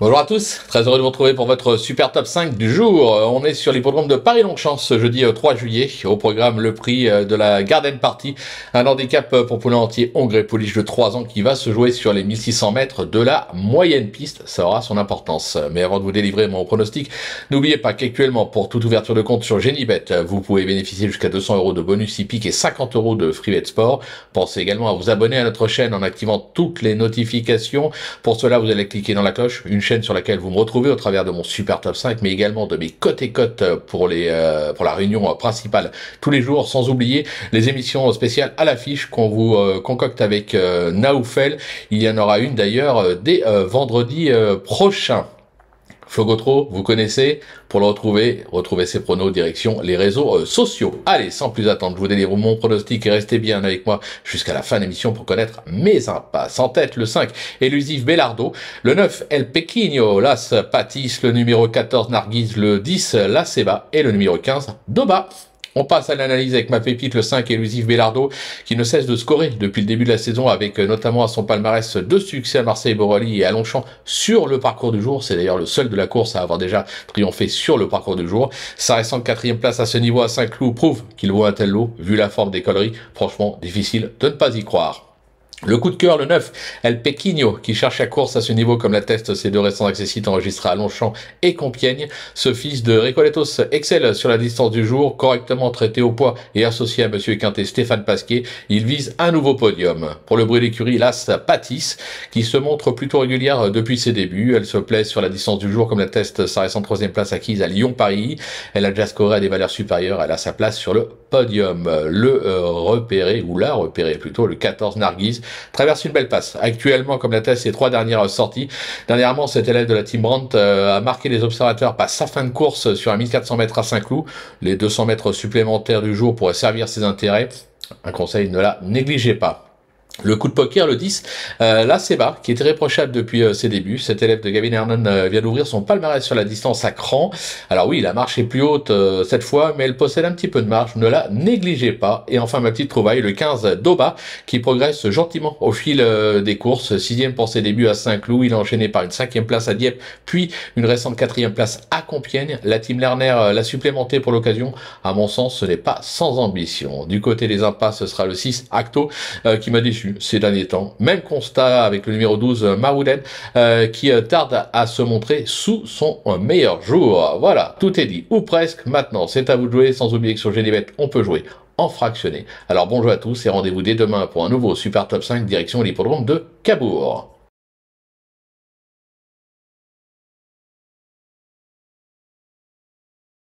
Bonjour à tous, très heureux de vous retrouver pour votre super top 5 du jour. On est sur l'hippodrome de Paris-Longchamp ce jeudi 3 juillet. Au programme, le prix de la Garden Party, un handicap pour poulain entier Hongrie pouliche de 3 ans qui va se jouer sur les 1600 mètres de la moyenne piste. Ça aura son importance. Mais avant de vous délivrer mon pronostic, n'oubliez pas qu'actuellement, pour toute ouverture de compte sur Genibet, vous pouvez bénéficier jusqu'à 200 € de bonus hippique et 50 € de free bet sport. Pensez également à vous abonner à notre chaîne en activant toutes les notifications. Pour cela, vous allez cliquer dans la cloche, une chaîne sur laquelle vous me retrouvez au travers de mon super top 5, mais également de mes cotes et cotes pour la réunion principale tous les jours, sans oublier les émissions spéciales à l'affiche qu'on vous concocte avec Naoufel. Il y en aura une d'ailleurs dès vendredi prochain. Flo Gautreau, vous connaissez, pour le retrouver ses pronos direction les réseaux sociaux. Allez, sans plus attendre, je vous délivre mon pronostic et restez bien avec moi jusqu'à la fin de l'émission pour connaître mes impasses. En tête, le 5, Elusif Belardo, le 9, El Pequeño, l'As Patis, le numéro 14, Narguise, le 10, La Seba et le numéro 15, Doba. On passe à l'analyse avec ma pépite, le 5, Elusif Belardo, qui ne cesse de scorer depuis le début de la saison, avec notamment à son palmarès 2 succès à Marseille-Borali et à Longchamp sur le parcours du jour. C'est d'ailleurs le seul de la course à avoir déjà triomphé sur le parcours du jour. Sa récente 4e place à ce niveau à Saint-Cloud prouve qu'il vaut un tel lot, vu la forme des coloris. Franchement, difficile de ne pas y croire. Le coup de cœur, le 9, El Pequeño, qui cherche la course à ce niveau, comme l'attestent ses 2 récents accessites enregistrés à Longchamp et Compiègne. Ce fils de Recoletos excelle sur la distance du jour, correctement traité au poids et associé à Monsieur Quintet Stéphane Pasquier. Il vise un nouveau podium. Pour le bruit d'écurie, l'As Patis, qui se montre plutôt régulière depuis ses débuts. Elle se plaît sur la distance du jour, comme l'atteste sa récente 3e place acquise à Lyon-Paris. Elle a déjà scoré à des valeurs supérieures. Elle a sa place sur le podium. La repéré plutôt, le 14 Narguise, traverse une belle passe. Actuellement, comme l'attestent ses 3 dernières sorties, dernièrement, cet élève de la Team Brandt a marqué les observateurs par sa fin de course sur un 1400 mètres à Saint-Cloud. Les 200 mètres supplémentaires du jour pourraient servir ses intérêts. Un conseil, ne la négligez pas. Le coup de poker, le 10, La Seba, qui est irréprochable depuis ses débuts. Cet élève de Gavin Hernan vient d'ouvrir son palmarès sur la distance à cran. Alors oui, la marche est plus haute cette fois, mais elle possède un petit peu de marge, ne la négligez pas. Et enfin, ma petite trouvaille, le 15, Doba, qui progresse gentiment au fil des courses. 6e pour ses débuts à Saint-Cloud, il a enchaîné par une 5e place à Dieppe, puis une récente 4e place à Compiègne. La team Lerner l'a supplémenté pour l'occasion. À mon sens, ce n'est pas sans ambition. Du côté des impasses, ce sera le 6, Acto, qui m'a déçu ces derniers temps. Même constat avec le numéro 12, Marouden, qui tarde à se montrer sous son meilleur jour. Voilà, tout est dit, ou presque. Maintenant, c'est à vous de jouer, sans oublier que sur Genibet, on peut jouer en fractionné. Alors bonjour à tous et rendez-vous dès demain pour un nouveau Super Top 5 direction l'hippodrome de Cabourg.